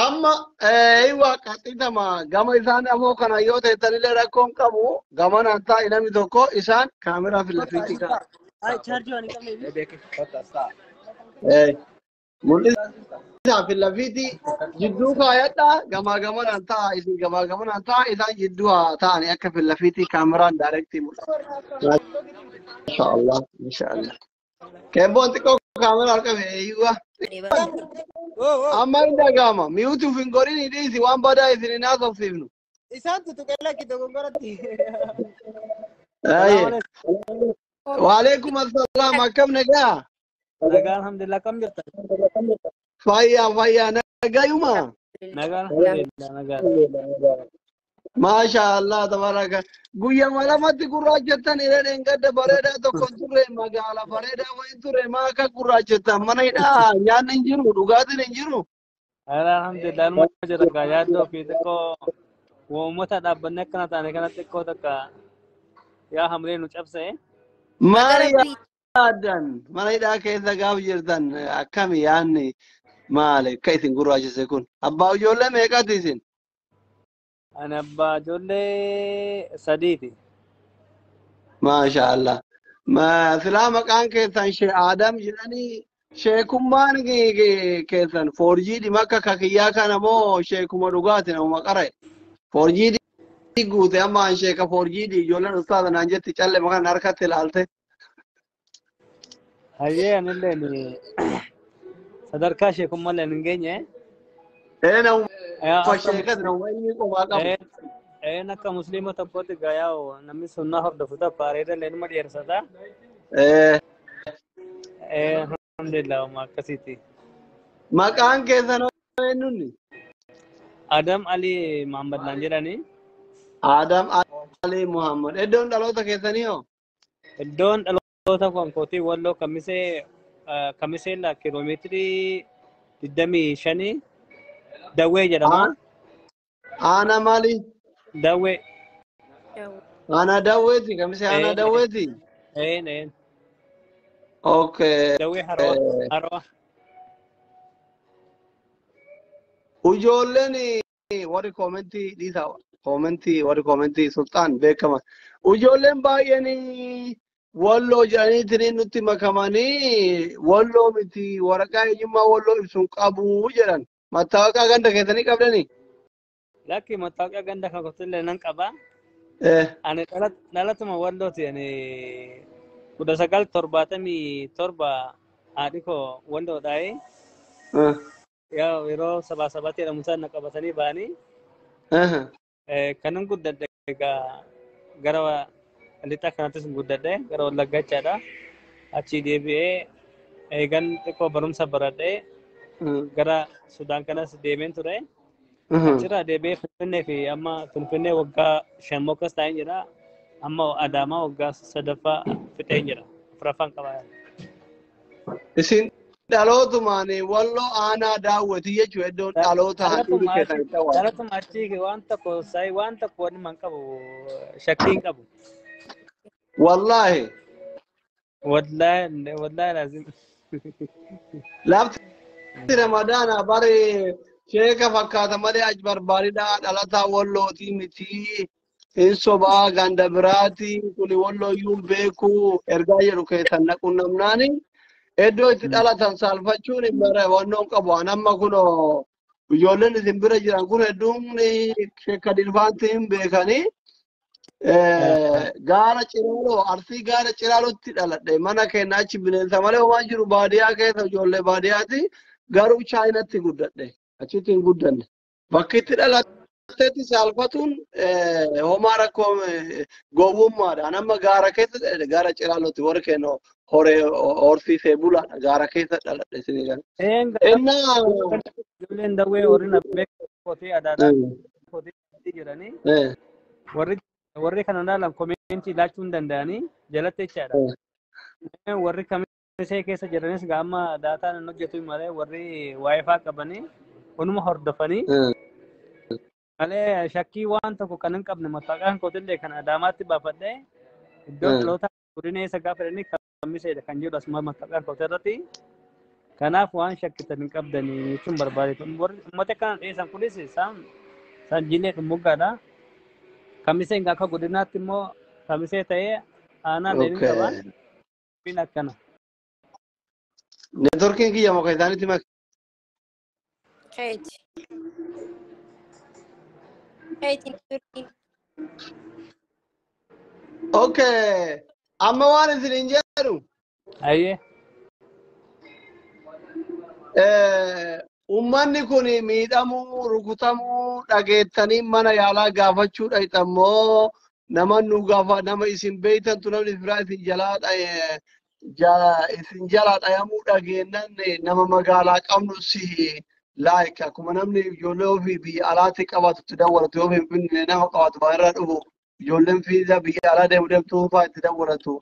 Amma eeywa qaxxitama gama isaan ammoo kana yoo ta'etanillee rakkoon qabu gama naan taa'e namni tokko isaan kaameraa filafiitti ka'a. Mul'isa filafiitti jidduu kaayadha gama naan ta'a isin gama naan ta'a isaan jidduu haa ta'ani akka filafiitti kaameraan daayirektii mul'isa. Inshaallah inshaallah. Kemboon xiqqoo kaameraa argame eeywa. Amma inda gama miutu fingorin idisi waan badaa isin hin haasofsiifnu. Isaan tutuqala kito gongoratti. Waalaikum assalam akkam nagaa. Nagaa alhamdulillah kam jirta. Fayyaa nagayuma. Nagaa alhamdulillah nagaa. Masha Allah tabaraka. Guyyaa malamatti gurraachettan irreen gadda bareedaa tokko ture magaala bareedaa wayi ture maa akka gurraachettan mana hidhaa nyaanni hin jiru dhugaatiin hin jiru. Alhamdulillah ilma jira gaa yaaddoo fi xiqqoo uummata dhaabbanni akkana taane kana xiqqoo takka yaa hamree nu cabsee. Maali yaaddan mana hidhaa keessa gaaf jirtan akkami yaanni maali akka isin gurraachise kun abbaa ijoollee meeqati isin? Ani abbaa ijoollee sadiiti. Masha Allah. Silaa maqaan keessan Shee Adam jedhanii sheekummaan keessan foorjiidhi makka kakiyyaa kana moo sheekuma dhugaati namuma qara'e. Foorjiidhi guute amma an sheeka foorjiidhi ijoolleen ustaaza naan jetti calle makan harkatti ilaalte. Hayyee anillee ni sadarkaa sheekummallee hin geenye. Namuma sheekati namuma inni qomaa qabu. Akka musliima tokkotti gayaa namni sunnaa hordofu tapha areedallee numa dheersata. Alhamdulillah akkasiiti. Maqaan keessan eenyunni? Adam Ali Muhammad naan jedhani. Adam Ali Muhammad. Iddoon dhaloota keessanii hoo? Iddoon dhaloota konkootii walloo kamisee la kiiloomeetirii 25 Dawwee jedhama. Ana maali? Dawwee. Ana Dawweeti kamisee ana Dawweeti. Een. Okay. Dawwee harwa. Ijoolleen warri koomentii dhiisaa warri koomentii sultaan beekama. Ijoolleen baay'een walloo jedhaniitiin nutti makamanii walloo miti waraqaa eenyummaa walloo ibsuun qabu jedhan. Mattaawaqaa ganda keessanii qabdanii? Lakki mattaawaqaa ganda kan qotillee nan qaba. Ani dhalatuma wallooti ani 1977 haadhi koo walloodhaayi. Yeroo sabaa jedhamusan na qabatanii ba'anii. Kanan guddadhe gara lixaa kanattis guddadhe gara Wallaggaa jechaadha. Achii deebi'ee eegan xiqqoo barumsa baradhee gara Sudaan kanas deemeen ture. Achirraa deebi'ee Finfinnee fi amma Finfinnee waggaa 5 akkas taa'een jira. Amma Adaamaa waggaa 3ffaa fixeen jira. Afuraffaan qabaa. Isin dhalootumaan walloo aanaa daawwati jechuudha iddoon dhaloota haadhii keessan itti awwaala. Dhalatuma achii waan tokko wanni man qabu shakkiin qabu. Wallaahi. Wallaahi laazim. Lafti Ramadaana bare sheeka fakkaata malee achi barbaadidhaa dhalataa wallootii miti. Hin sobaa ganda biraati kuni wallooyyuun beeku ergaa jedhu keessan naquun namnaani. Iddoo itti dhalatan saalfachuun bara wannoon qabu. Amma kun ijoolleen isin bira jiran kun hedduun sheeka dilfaanti hin beekanii. Gaara Ciraaloo Arsii gaara Ciraalootti dhaladhe mana keenya achi bineensa malee homaa jiru baadiyyaa keessa ijoollee baadiyyaati garuu chaayinatti guddadhe achitti hin guddanne. Bakki itti dhalateetti saalfatuun homaa rakkoo gowwummaadha. Amma gaara keessa gaara Ciraalootti warri keenya horee horsiisee bulaadha gaara keessa dhaladhe isinii kana. Ijoolleen dawwee horina beekotee adaadaa jedhanii warri kana dhaalan koomeentii laachuu hin danda'anii jalatti jechaadha. Warri kamisee keessa jiranis gaama daataan hin hojjetu malee warri waayifaa qabanii hunuma hordofanii malee shakkii waan tokko kan hin qabne mattaaqaan kootillee kan Adaamaatti baafadhee iddoo dhaloota godina eessa gaafa jedhanii kamiseedha kan jedhu asuma mattaaqaan kootirratti kanaaf waan shakkitan hin qabdanii jechuun barbaadeetu uummata kana dhiyeessan kunis isaan jilee dhumuggaadha kamiseen akka godinaatti immoo kamisee ta'ee aanaan dheerin qaban bin akkana. Networking kiyya muka isaaniitti mak. Keeti. Keeti networking. Okay. Amma waan isin hin jedhu. Ayyee. Uummanni kun miidhamuu rukutamuu dhageettanii mana yaalaa gaafachuu dhayxammoo nama nu gaafa nama isin beeytantu namni biraa isin jalaa dhayamuu dhageennan nama magaalaa qabnu si laayika akkuma namni ijoollee ofii biyya alaatti qabatutti dawwalatu yoo finfinnee nama qabatu baay'irraa dhufu ijoolleen fiiza biyya alaa deemtuu fa'aa itti dawwalatu.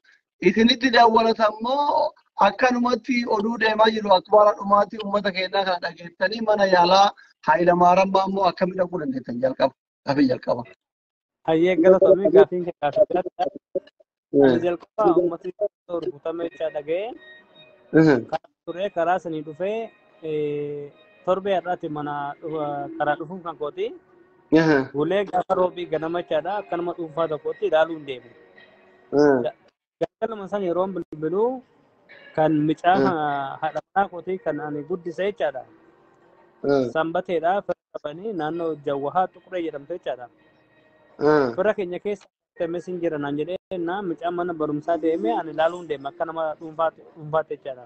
Isinitti dawwalatammoo akkanumatti oduu deemaa jiru akkuma dhumaatti uummata keenyaa kana dhageettanii mana yaalaa Hayilamaariyaam immoo akkamitti dhaquu dandeettan jalqaba. Ayyee galatoomii gaafiin gaafii jalqaba uummatni rukutamee jecha dhaga'ee turee karaa sanii dhufee torbee har'aatti mana karaa dhufuun kan kooti. Bulee gaafa roobii ganama jechaadha akkanuma dhuunfaa tokkotti ilaaluu hin deemu. Galma san yeroo bilbiluu kan micaa haadha manaa kootii kan ani guddise jechaadha. Sanbateedha firqabanii naannoo Jawwahaa Xuquree jedhamte jechaadha. Fira keenya keessa teemesiin jira naan jedhee na micaa mana barumsaa deemee ani ilaaluun deema akka nama dhuunfaatti jechaadha.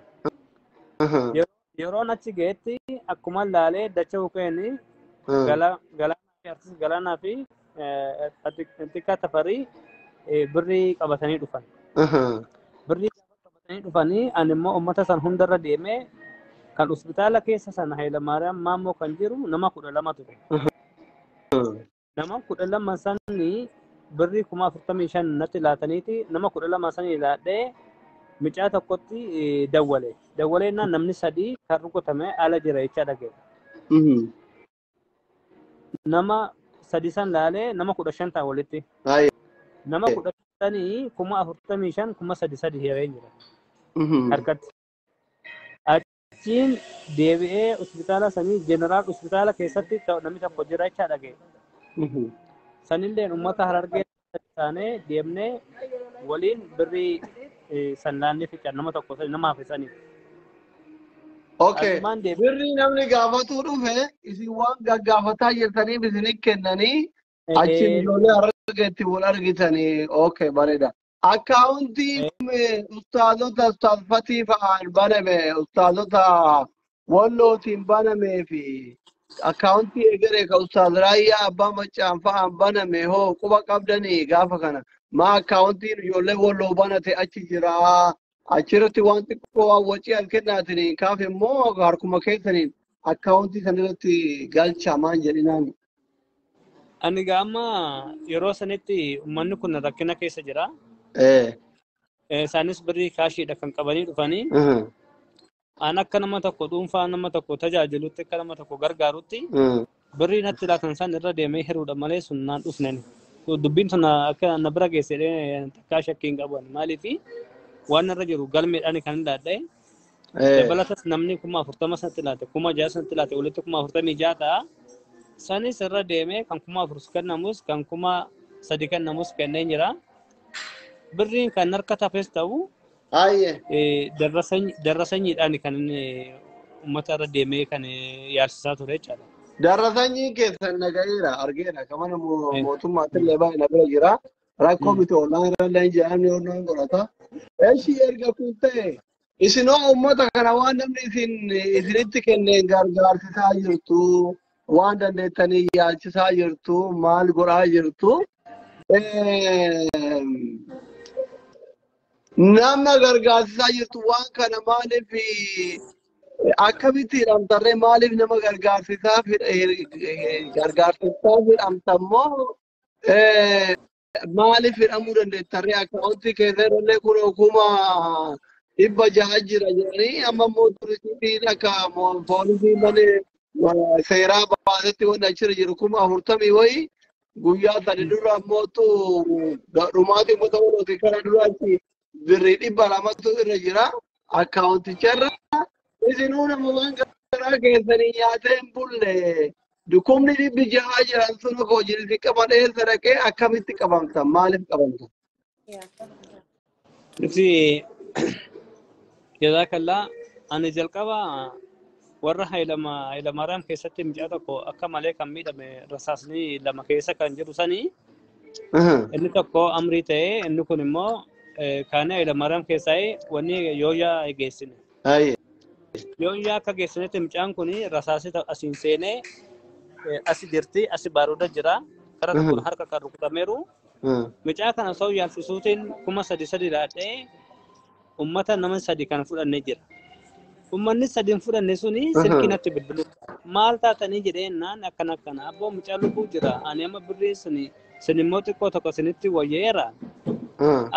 Yeroon achi ga'etti akkuma laalee dacha bukeeni galaanaa fi xiqqaa tafarii birrii qabatanii dhufan. Birrii qabatanii dhufanii ani immoo uummata san hundarra deemee kan hospitaala keessa sana Hayilamaariyaam maammoo kan jiru nama 12 ture. Nama 12 sanii birrii 45,000 natti laataniiti nama 12 sanii laadhee micaa tokkotti dawwale. Dawwaleennaan namni 3 kan rukutame ala jira jecha dhagee. Nama 3 san laalee nama 15 ta'a walitti. Nama 15 kuma 45 kuma 3 hiree jira. Harkatti. Achiin deebi'ee hospitaala sanii jeneraal hospitaala keessatti namni tokko jira jecha dhagee. Sanillee uummata Harargee taanee deemnee waliin birrii sannaanni fi nama tokko nama hafisanii. Okay. Birrii namni gaafatuu dhufe isin waan gaggaafataa jirtaniif isin kennanii achiin ijoollee Harargeetti wal argitanii. Okay, bareeda. Akkaawuntii ustaazota ustaazfatii fa'aan baname ustaazota wallootiin banamee fi akkaawuntii egeree ka ustaaz Raayyaa Abbaa Maccaan fa'aan baname hoo quba qabdanii gaafa kana maa akkaawuntiin ijoollee walloo banate achi jiraa. Achirratti waan xiqqoo waan wacii as kennaatiin kaaf immoo harkuma keessaniin akkaawuntii sanirratti galcha maan jedhinaan. Ani gaama yeroo sanitti uummanni kun rakkina keessa jira. Isaanis birrii kaashiidha kan qabanii dhufanii. An akka nama tokko dhuunfaa nama tokko tajaajilutti akka nama tokko gargaarutti birrii natti laatan san irra deemee hiruudha malee sun naan dhufnani. Dubbiin sun akka na bira geessedhee takkaa shakkii hin qaban maaliifi waan irra jiru galmeedhaan kan hin daadha'e. Dabalatas namni 40,000 sanatti laate 6,000 sanatti laate walitti 46,000 ta'a. Sanis irra deemee kan 4,000 kennamus kan 3,000 kennamus kenneen jira. Birriin kan harka tafes ta'u darrasanyiidhaan kan uummata irra deemee kan yaalsisaa ture jechaadha. Darrasanyii keessan nagayeera argeera kamana mootummaatti illee baay'ee na bira jira. Rakkoo miti ollaan irra jedhamni ollaan godhata. Eeshi erga kun ta'e isinoo uummata kana waan namni isinitti kenneen gargaarsisaa jirtu waan dandeettanii yaalchisaa jirtu maal godhaa jirtu. Nama gargaarsisaa jirtu waan kana maaliif akkamitti hidhamtarree maaliif nama gargaarsisaa hidhamtammoo maaliif hidhamuu dandeettarree akkaawuntii keessatti kun 600 jira jedhanii amma immoo turistiin akka poolisiin malee seeraa baasetti wanti achirra jiru 40,000 wayii guyyaa sadi dura immoo dhumaatii uummata walootii kana duraatti birrii 200 irra jira akkaawunticharra إذنون موان كرا كيسني ياتين بول دكومني دي بجاج رانسون كوجيل دي كمان إيه سرقة أكمل تكمل تام مالك كمان في جزاك الله أنا جلكوا ورها إلى مرام كيستي مجاتكو أكمل عليك ميدا من رصاصني لما كيسا كان جرساني إني تكو أمري تي إنه كنمو كان إلى مرام كيساي وني يويا جيسني هاي يويا كجيسني تمجان كوني رصاصي أسينسيني أسي ديرتي أسي بارودا جرا كرا تكون حركة كاروك تميرو مجا كان سو يالفسوتين كما سدي سدي لاتي أمتا نمن سدي كان فولا نجر أمني سدين فولا نسوني سلكينا تبدلو مالتا تاني جرين نان أكنا كنا أبو مجالو بوجرا أنا ما بريسني سنموتي كوتا كسنتي ويرا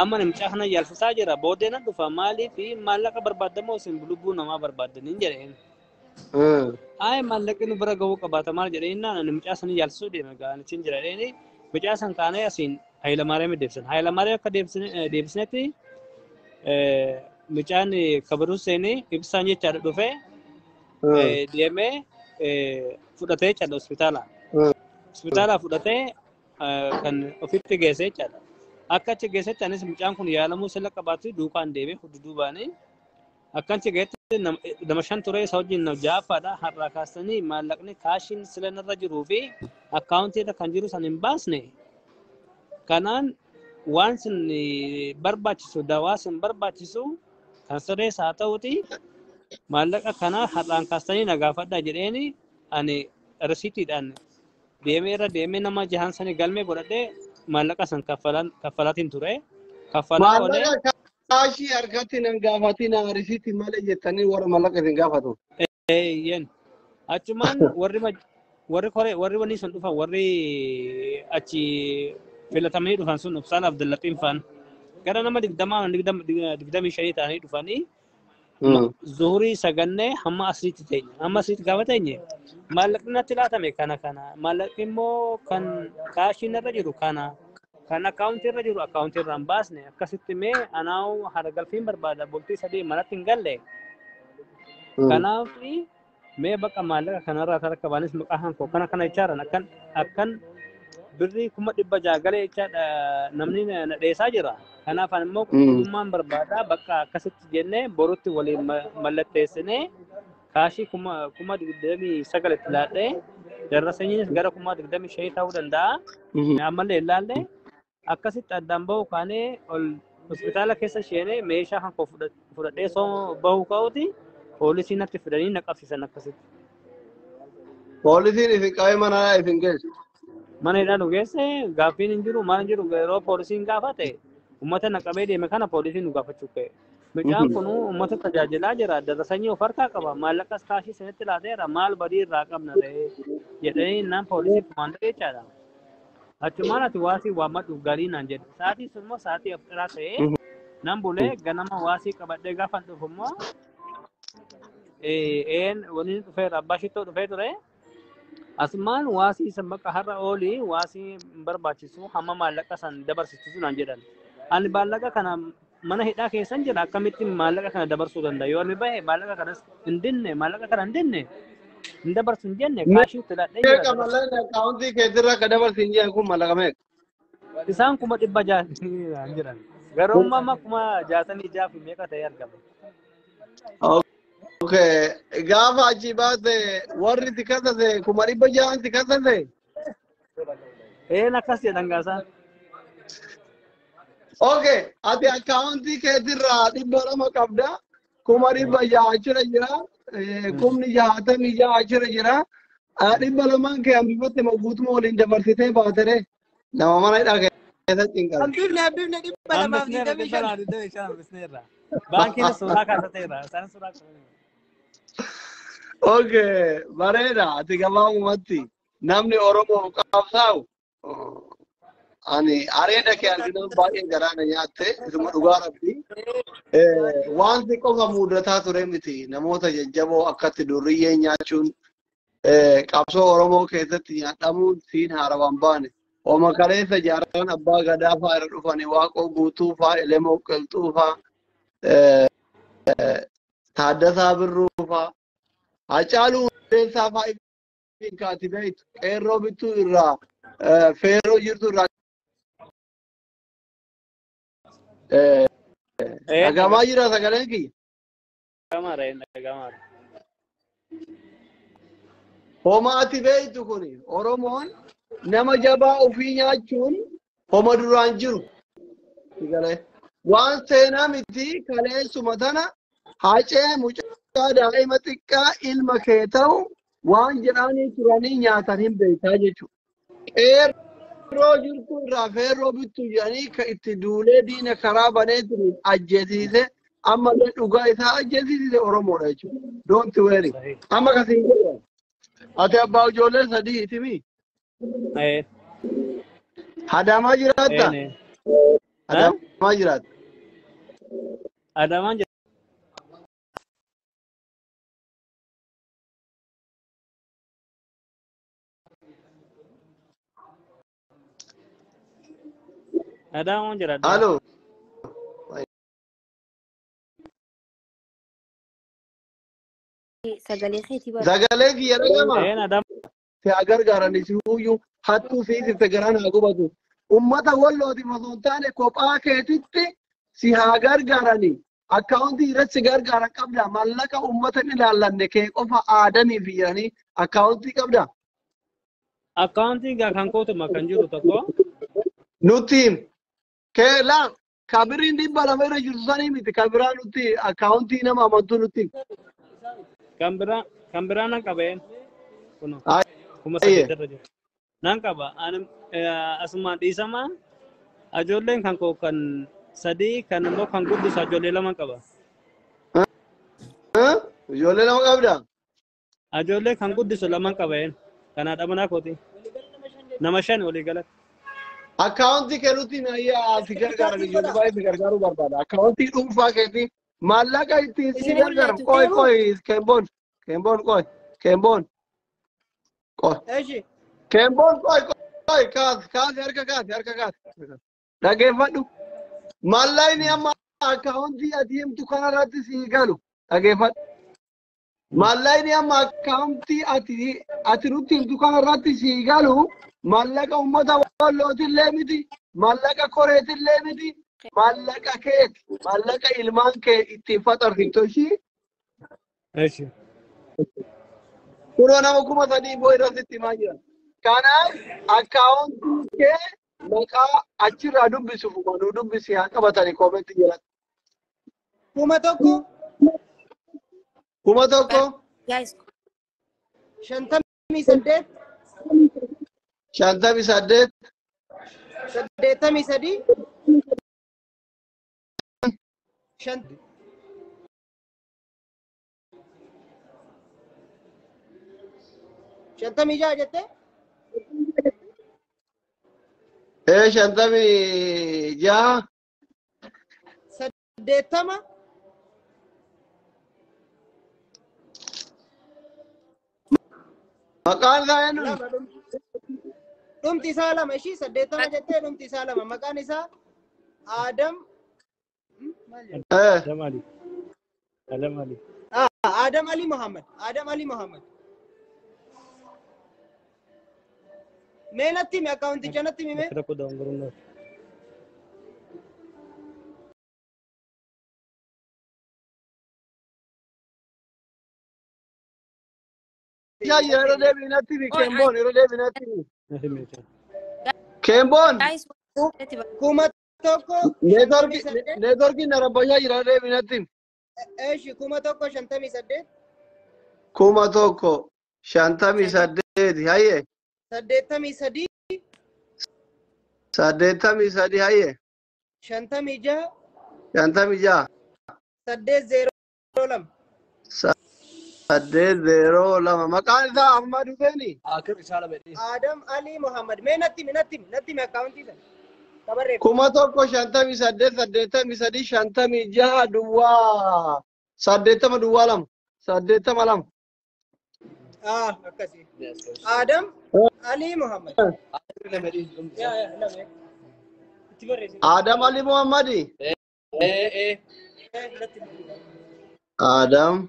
أما نمشاهنا يالفسا جرا بودينا دفا مالي في مالك بربادمو سنبلوبو نما بربادنين جرين ay mallaqni bara gawu qabata mal jedheenna namicha san yalsu deema gaan cin jedheeni bicha san kaane asin hayla maariyam akka deebisnetti michaan kabaru seeni ibsaan jecha dhufe deeme fudhatee cadha hospitaala fudhatee kan ofitti geesse cadha akka achi geessetti anis michaan kun yaalamuu sila qabaatu duukaan deeme hudduubaanii akkan cigeetti nama shan ture isa wajjin jaafaadha har'a kaasanii maallaqni kaashiin sila narra jiruu fi akkaawuntiirra kan jiru san hin baasne kanaan waan sin barbaachisu dawaa sin barbaachisu kan sirrees haa ta'uti maallaqa kana har'aan kaasanii nagaafadha jedheeni ani risiitiidhaan deemee nama jahan sanii galmee godhadhee maallaqa san kaffalaatiin ture kaffalaa olee Ashi harkatti nan gaafati na risiti malee jettanii warra mallaqa isin gaafatu. Yen achumaan warri wanni sun dhufan warri achi filatamanii dhufan sun Ibsaan Abdullaxiin faan gara nama 25 ta'anii dhufanii zuhurii sagannee hamma asiriitti teenye hamma asiriitti gaafa teenye maallaqni natti laatame kana maallaqni immoo kan kaashiin irra jiru kana kan akkaawuntii irra jiru akkaawuntii irraan baasne akkasitti mee anaawu haragalfiin barbaada bultii sadii manatti hin galle kanaaf mee bakka maallaqa kanarraa tarka baanis maqaan koo kana jechaaran akkan birrii 600 galee jechaadha namni na dheessaa jira kanaaf an immoo qulqullummaan barbaada bakka akkasitti jennee borutti waliin mallatteessinee kaashii 29 itti laadhee darrasanyiinis gara 25 ta'uu danda'a ammallee ilaallee akkasitti addaan bahu kaanee ol hospitaala keessa sheenee meeshaa kan koo fudhadhee soo bahu ka'uti poolisiin natti fidanii na qabsiisan akkasitti. Poolisiin isin qabee manaa isin geessu. Mana hidhaa nu geesse gaaffiin hin jiru maal hin jiru yeroo poolisiin gaafate uummata na qabee deeme kana poolisiin nu gaafachuu ka'e. Mucaan kun uummata tajaajilaa jira darrasanyii of harkaa qaba maallaqas kaashii sanitti laateera maal badii irraa qabna ta'ee jedhanii naan poolisii kumaandoo jechaadha. Achumaan ati waasii waammadhuuf gaarii naan jedhe sa'aatii sun immoo sa'aatii afxiraa ta'ee nan bulee ganama waasii qabadhee gaafan dhufu immoo wanni dhufeera abbaa shittoo dhufee ture asumaan waasii san bakka har'a oolii waasii barbaachisu hamma maallaqa san dabarsiisu naan jedhan ani maallaqa kana mana hidhaa keessan jira akkamitti maallaqa kana dabarsuu danda'a yoo inni bahe maallaqa kanas hin dinne maallaqa kana hin dinne hin dabarsu hin jenne kaashii itti laadhee jira. Meeqa mallaqa akkaawuntii keessirraa akka dabarsu hin jenne kun mallaqa meeqa? Isaan 600 jiran garuu amma 66 meeqa ta'ee argama. Okay, gaafa achi baate warri itti kassase 600 itti kassase? Akkas jedhan gaasaa. Okay, ati akkaawuntii keessirraa 200 qabda 600 achirra jira 60 achirra jira 200 kee hambifatte guutuma waliin dabarsitee baatere nama mana hidhaa keessatti hin qabu. Hambifne 225. Baankiin suuraa kaasateera isaan suuraa kaasanii. Okay, bareeda ati gabaabumatti namni Oromoo qabsaa'u ani areeda kee argina baay'ee garaana nyaatte isuma dhugaa rabbi wanti qofa mudataa ture miti namoota jajjaboo akkatti durriyyee nyaachuun qabsoo Oromoo keessatti nyaadhamuun siin haarawaan baane oma kaleessa jaarran abbaa gadaa fa'aa irra dhufanii waaqoo guutuu fa'aa elemoo qilxuu fa'aa Taaddasaa Birruufaa Hacaaluu Hundeessaa fa'aa kaatibeetu qeerroo bittuu irraa feeroo jirtu irraa dhagamaa jira sagaleen kiyya. Homaati beektu kuni Oromoon nama jabaa ofii nyaachuun homa duraan jiru. Waan seenaa miti kaleessuma tana hacee mucaa daa'ima xiqqaa ilma kee ta'u waan jedhanii turanii nyaatan hin beektaa jechuudha. Qeerroo jirtu irraa feerroo bittu jedhanii ka itti duulee diina karaa banee turu ajjeesiise amma dhugaa isaa ajjeesiise Oromoodha jechuudha. Don't worry. Amma kasiin jedhamu. Ati abbaa ijoollee sadii itimi. Adamaa jiraatta? Adamaa jiraatta? Adamaa jiraatta. Adamaa jiraatta. Halloo. Sagalee kiyya dhagama. Si agargaarani si huyyuu hattuu fi si garaan haa gubatu. Ummata wallooti osoo hin taane kophaa keetitti si haa gargaarani. Akkaawuntii irratti si gargaaran qabda. Mallaqa ummata hin ilaallanne kee qofa aadanii fi jedhanii akkaawuntii qabda. Akkaawuntii kan kootuma kan jiru tokko. Nuti kee laan kabiriin dhibba lama irra jirtu sanii miti kabiraa nuti akkaawuntii nama amantuu nuti. Kan biraa nan qabeen kuno kuma saddeetarra jiru nan qaba asumaan dhiisama ijoolleen kan koo kan sadii kan immoo kan guddisu ijoollee lama qaba. Ijoollee lama qabda? Ijoollee kan guddisu lama qabeen kan haadha manaa kooti nama 5 olii galatti. Akkaawuntii kennuutiin ayyaa si gargaaran ijoollee baay'ee si gargaaruu barbaada. Akkaawuntii dhuunfaa keetii mallaqa ittiin si gargaaran qoy Kembon qoy Kembon qoy kaasi harka kaasi dhageeffadhu mallayni amma akkaawuntii ati himtu kanarratti si galu dhageeffadhu mallayni amma akkaawuntii ati nutti himtu kanarratti si galu mallaqa ummata wallootillee miti mallaqa koreetillee miti mallaqa keeti mallaqa ilmaan kee ittiin faxarfittu ishii Kuno nama kuma sadii boo irratti maa jiran. Kanaaf akkaawuntii kee maqaa achirraa dubbisuuf nu dubbisi haa qabatanii koomentii jiran. Kuma tokko. Kuma tokko. 58. 58. 83. Shantami jaa jette? Shantami jaa. 80. Maqaan isaa eenyu? Dhumti isaa lama ishii 80 jettee dhumti isaa lama maqaan isaa Adam. Adam Ali Muhammad. Adam Ali Muhammad. Menatti mi akkaawunti chanatti mi mee? Ya yeroo deebinatti mi Kembon yeroo deebinatti mi? Kembon. Kuma tokko. Neetworkii narabbashaa jira deebinatti. Eeshi kuma tokko 58. Kuma tokko 58 hayyee. 83. 83 hayyee. 56. 56. 802. 802 maqaan isaa Ahmad Huseeni. Adam Ali Muhammad. Mee natti mi akkaawuntii sana. Kabarreef. Kuma tokko 58 83 56 duwwaa 80 duwwaa 2 82. Akkasii. Adam Ali Muhammad. Adam Ali Muhammadi. آدم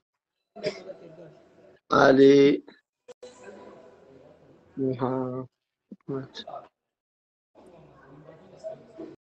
علي محمد